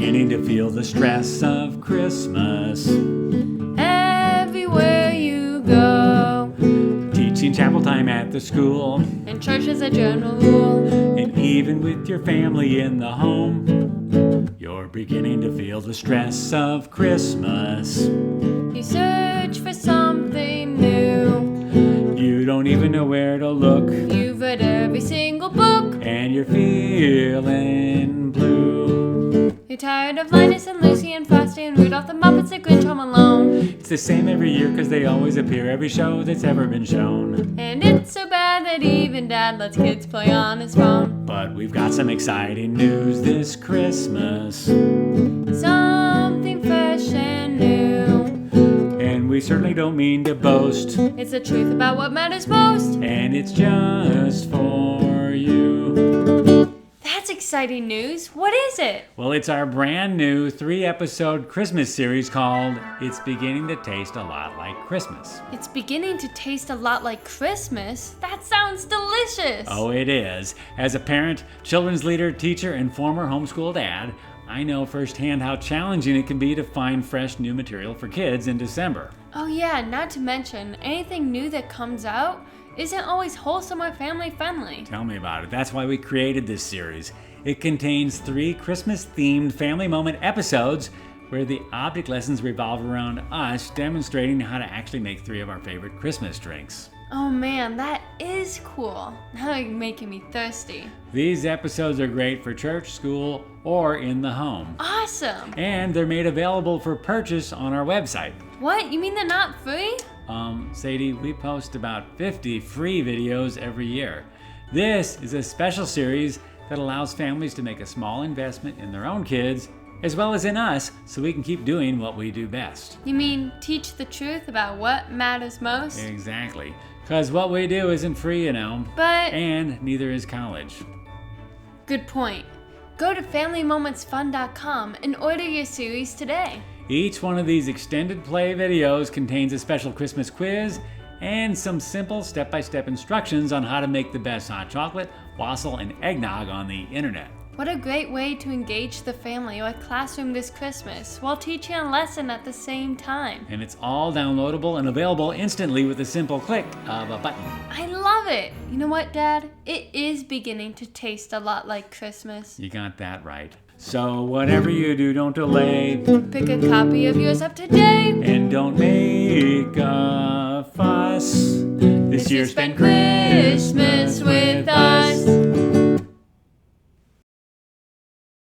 beginning to feel the stress of Christmas. Everywhere you go, Teaching chapel time at the school, and church is a general rule. and even with your family in the home, you're beginning to feel the stress of Christmas. You search for something new. You don't even know where to look, You've read every single book. and you're feeling blue. You're tired of Linus and Lucy and Frosty and Rudolph the Muppets, the Grinch, Home Alone. It's the same every year because they always appear every show that's ever been shown. And it's so bad that even Dad lets kids play on his phone. But we've got some exciting news this Christmas, Something fresh and new. and we certainly don't mean to boast, It's the truth about what matters most. and it's just for you. That's exciting news. What is it? Well, it's our brand new 3-episode Christmas series called It's Beginning to Taste a Lot Like Christmas. It's beginning to taste a lot like Christmas. That sounds delicious. Oh, it is. As a parent, children's leader, teacher, and former homeschool dad, I know firsthand how challenging it can be to find fresh new material for kids in December. Oh yeah, not to mention, anything new that comes out isn't always wholesome or family friendly. Tell me about it. That's why we created this series. It contains 3 Christmas-themed family moment episodes where the object lessons revolve around us demonstrating how to actually make 3 of our favorite Christmas drinks. Oh man, that is cool. Now you're making me thirsty. These episodes are great for church, school, or in the home. Awesome. And they're made available for purchase on our website. What? You mean they're not free? Sadie, we post about 50 free videos every year. This is a special series that allows families to make a small investment in their own kids, as well as in us, so we can keep doing what we do best. You mean teach the truth about what matters most? Exactly. Because what we do isn't free, you know. But And neither is college. good point. Go to FamilyMomentsFun.com and order your series today. Each one of these extended play videos contains a special Christmas quiz and some simple step-by-step instructions on how to make the best hot chocolate, wassail, and eggnog on the internet. What a great way to engage the family or classroom this Christmas while teaching a lesson at the same time. And it's all downloadable and available instantly with a simple click of a button. I love it. You know what, Dad? It is beginning to taste a lot like Christmas. You got that right. So whatever you do, don't delay, Pick a copy of yours up today. and don't make a fuss. This year spend Christmas with us.